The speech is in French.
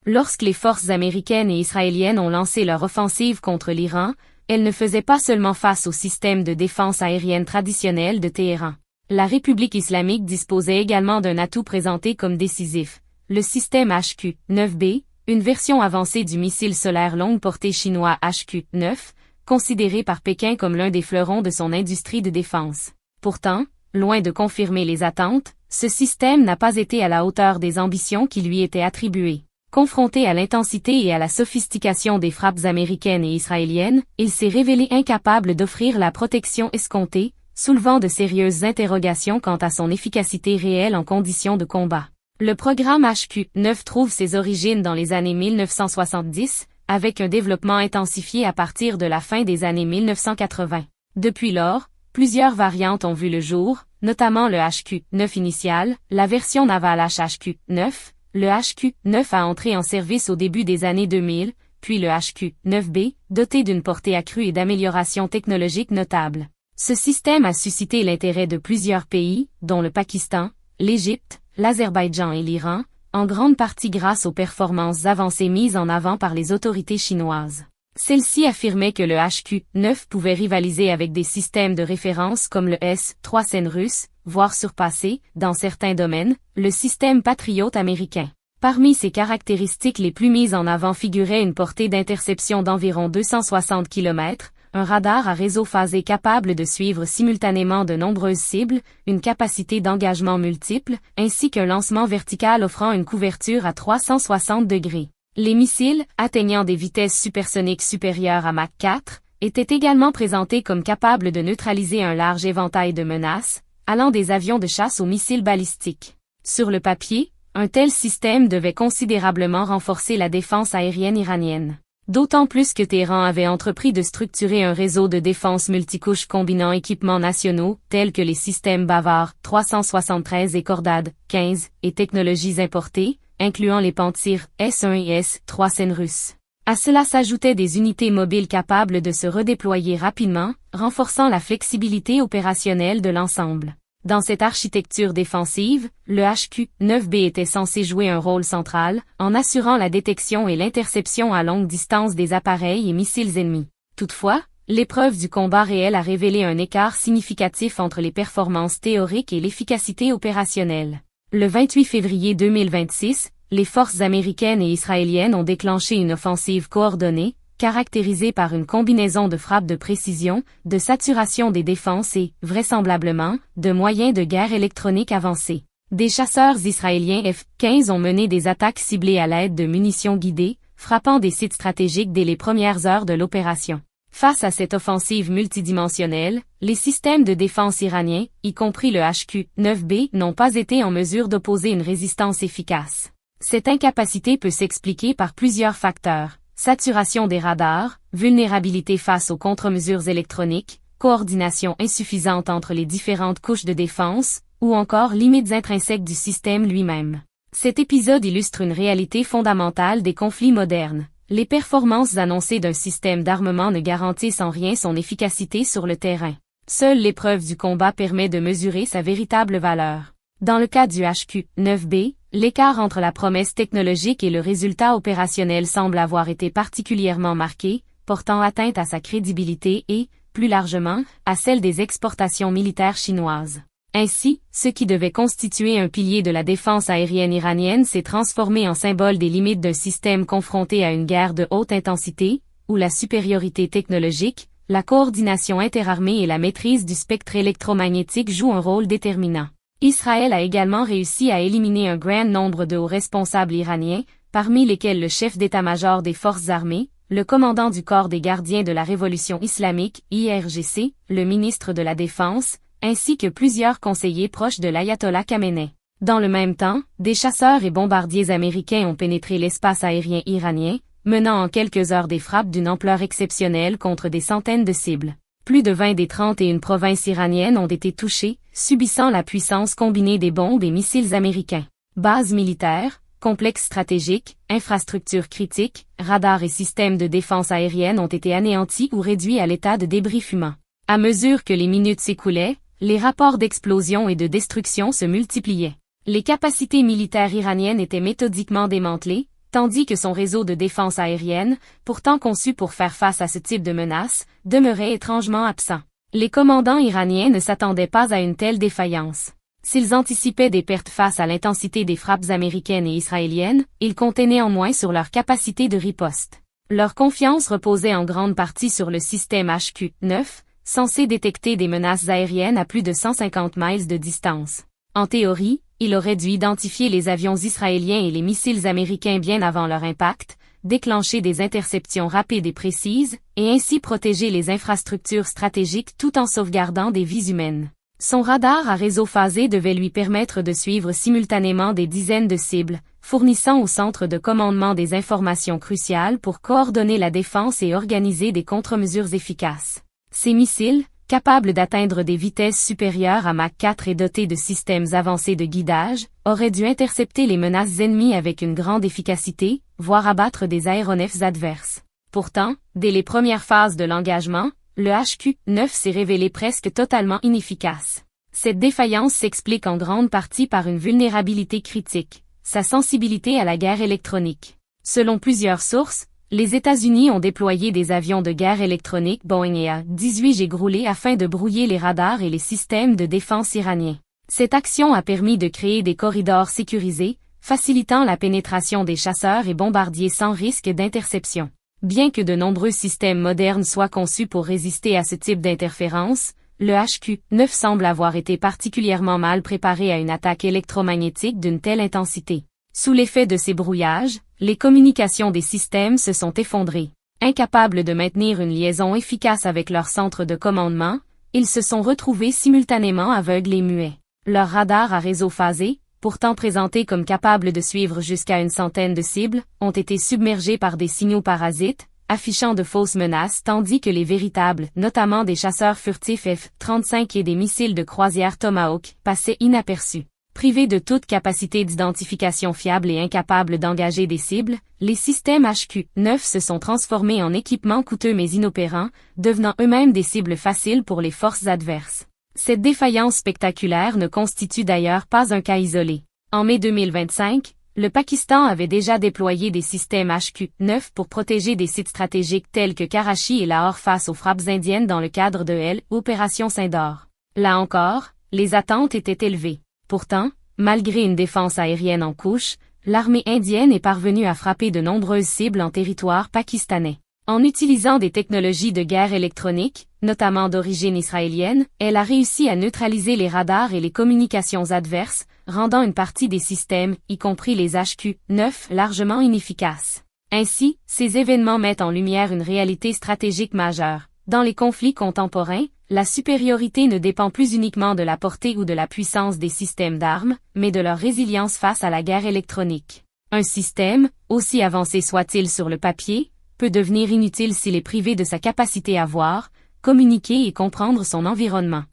Lorsque les forces américaines et israéliennes ont lancé leur offensive contre l'Iran, elles ne faisaient pas seulement face au système de défense aérienne traditionnel de Téhéran. La République islamique disposait également d'un atout présenté comme décisif, le système HQ-9B, une version avancée du missile solaire longue portée chinois HQ-9, considéré par Pékin comme l'un des fleurons de son industrie de défense. Pourtant, loin de confirmer les attentes, ce système n'a pas été à la hauteur des ambitions qui lui étaient attribuées. Confronté à l'intensité et à la sophistication des frappes américaines et israéliennes, il s'est révélé incapable d'offrir la protection escomptée, soulevant de sérieuses interrogations quant à son efficacité réelle en conditions de combat. Le programme HQ-9 trouve ses origines dans les années 1970, avec un développement intensifié à partir de la fin des années 1980. Depuis lors, plusieurs variantes ont vu le jour, notamment le HQ-9 initial, la version navale HQ-9. Le HQ-9 a entré en service au début des années 2000, puis le HQ-9B, doté d'une portée accrue et d'améliorations technologiques notables. Ce système a suscité l'intérêt de plusieurs pays, dont le Pakistan, l'Égypte, l'Azerbaïdjan et l'Iran, en grande partie grâce aux performances avancées mises en avant par les autorités chinoises. Celles-ci affirmaient que le HQ-9 pouvait rivaliser avec des systèmes de référence comme le S-300 russe, voire surpasser, dans certains domaines, le système Patriot américain. Parmi ces caractéristiques les plus mises en avant figurait une portée d'interception d'environ 260 km, un radar à réseau phasé capable de suivre simultanément de nombreuses cibles, une capacité d'engagement multiple, ainsi qu'un lancement vertical offrant une couverture à 360 degrés. Les missiles, atteignant des vitesses supersoniques supérieures à Mach 4, étaient également présentés comme capables de neutraliser un large éventail de menaces, allant des avions de chasse aux missiles balistiques. Sur le papier, un tel système devait considérablement renforcer la défense aérienne iranienne. D'autant plus que Téhéran avait entrepris de structurer un réseau de défense multicouche combinant équipements nationaux, tels que les systèmes Bavar 373 et Khordad 15, et technologies importées, incluant les Pantsir S-1 et S-300 russes. À cela s'ajoutaient des unités mobiles capables de se redéployer rapidement, renforçant la flexibilité opérationnelle de l'ensemble. Dans cette architecture défensive, le HQ-9B était censé jouer un rôle central, en assurant la détection et l'interception à longue distance des appareils et missiles ennemis. Toutefois, l'épreuve du combat réel a révélé un écart significatif entre les performances théoriques et l'efficacité opérationnelle. Le 28 février 2026, les forces américaines et israéliennes ont déclenché une offensive coordonnée, caractérisée par une combinaison de frappes de précision, de saturation des défenses et, vraisemblablement, de moyens de guerre électronique avancés. Des chasseurs israéliens F-15 ont mené des attaques ciblées à l'aide de munitions guidées, frappant des sites stratégiques dès les premières heures de l'opération. Face à cette offensive multidimensionnelle, les systèmes de défense iraniens, y compris le HQ-9B, n'ont pas été en mesure d'opposer une résistance efficace. Cette incapacité peut s'expliquer par plusieurs facteurs. Saturation des radars, vulnérabilité face aux contre-mesures électroniques, coordination insuffisante entre les différentes couches de défense, ou encore limites intrinsèques du système lui-même. Cet épisode illustre une réalité fondamentale des conflits modernes. Les performances annoncées d'un système d'armement ne garantissent en rien son efficacité sur le terrain. Seule l'épreuve du combat permet de mesurer sa véritable valeur. Dans le cas du HQ-9B, l'écart entre la promesse technologique et le résultat opérationnel semble avoir été particulièrement marqué, portant atteinte à sa crédibilité et, plus largement, à celle des exportations militaires chinoises. Ainsi, ce qui devait constituer un pilier de la défense aérienne iranienne s'est transformé en symbole des limites d'un système confronté à une guerre de haute intensité, où la supériorité technologique, la coordination interarmée et la maîtrise du spectre électromagnétique jouent un rôle déterminant. Israël a également réussi à éliminer un grand nombre de hauts responsables iraniens, parmi lesquels le chef d'état-major des forces armées, le commandant du corps des gardiens de la révolution islamique, IRGC, le ministre de la Défense, ainsi que plusieurs conseillers proches de l'ayatollah Khamenei. Dans le même temps, des chasseurs et bombardiers américains ont pénétré l'espace aérien iranien, menant en quelques heures des frappes d'une ampleur exceptionnelle contre des centaines de cibles. Plus de 20 des 31 provinces iraniennes ont été touchées, subissant la puissance combinée des bombes et missiles américains. Bases militaires, complexes stratégiques, infrastructures critiques, radars et systèmes de défense aérienne ont été anéantis ou réduits à l'état de débris fumants. À mesure que les minutes s'écoulaient, les rapports d'explosion et de destruction se multipliaient. Les capacités militaires iraniennes étaient méthodiquement démantelées, tandis que son réseau de défense aérienne, pourtant conçu pour faire face à ce type de menace, demeurait étrangement absent. Les commandants iraniens ne s'attendaient pas à une telle défaillance. S'ils anticipaient des pertes face à l'intensité des frappes américaines et israéliennes, ils comptaient néanmoins sur leur capacité de riposte. Leur confiance reposait en grande partie sur le système HQ-9, censé détecter des menaces aériennes à plus de 150 miles de distance. En théorie, il aurait dû identifier les avions israéliens et les missiles américains bien avant leur impact, déclencher des interceptions rapides et précises, et ainsi protéger les infrastructures stratégiques tout en sauvegardant des vies humaines. Son radar à réseau phasé devait lui permettre de suivre simultanément des dizaines de cibles, fournissant au centre de commandement des informations cruciales pour coordonner la défense et organiser des contre-mesures efficaces. Ces missiles, capables d'atteindre des vitesses supérieures à Mach 4 et dotés de systèmes avancés de guidage, auraient dû intercepter les menaces ennemies avec une grande efficacité, voire abattre des aéronefs adverses. Pourtant, dès les premières phases de l'engagement, le HQ-9 s'est révélé presque totalement inefficace. Cette défaillance s'explique en grande partie par une vulnérabilité critique, sa sensibilité à la guerre électronique. Selon plusieurs sources, les États-Unis ont déployé des avions de guerre électronique Boeing et A-18G groulés afin de brouiller les radars et les systèmes de défense iraniens. Cette action a permis de créer des corridors sécurisés, facilitant la pénétration des chasseurs et bombardiers sans risque d'interception. Bien que de nombreux systèmes modernes soient conçus pour résister à ce type d'interférence, le HQ-9 semble avoir été particulièrement mal préparé à une attaque électromagnétique d'une telle intensité. Sous l'effet de ces brouillages, les communications des systèmes se sont effondrées. Incapables de maintenir une liaison efficace avec leur centre de commandement, ils se sont retrouvés simultanément aveugles et muets. Leurs radars à réseau phasé, pourtant présentés comme capables de suivre jusqu'à une centaine de cibles, ont été submergés par des signaux parasites, affichant de fausses menaces tandis que les véritables, notamment des chasseurs furtifs F-35 et des missiles de croisière Tomahawk, passaient inaperçus. Privés de toute capacité d'identification fiable et incapables d'engager des cibles, les systèmes HQ-9 se sont transformés en équipements coûteux mais inopérants, devenant eux-mêmes des cibles faciles pour les forces adverses. Cette défaillance spectaculaire ne constitue d'ailleurs pas un cas isolé. En mai 2025, le Pakistan avait déjà déployé des systèmes HQ-9 pour protéger des sites stratégiques tels que Karachi et Lahore face aux frappes indiennes dans le cadre de l'Opération Sindor. Là encore, les attentes étaient élevées. Pourtant, malgré une défense aérienne en couche, l'armée indienne est parvenue à frapper de nombreuses cibles en territoire pakistanais. En utilisant des technologies de guerre électronique, notamment d'origine israélienne, elle a réussi à neutraliser les radars et les communications adverses, rendant une partie des systèmes, y compris les HQ-9, largement inefficaces. Ainsi, ces événements mettent en lumière une réalité stratégique majeure. Dans les conflits contemporains, la supériorité ne dépend plus uniquement de la portée ou de la puissance des systèmes d'armes, mais de leur résilience face à la guerre électronique. Un système, aussi avancé soit-il sur le papier, peut devenir inutile s'il est privé de sa capacité à voir, communiquer et comprendre son environnement.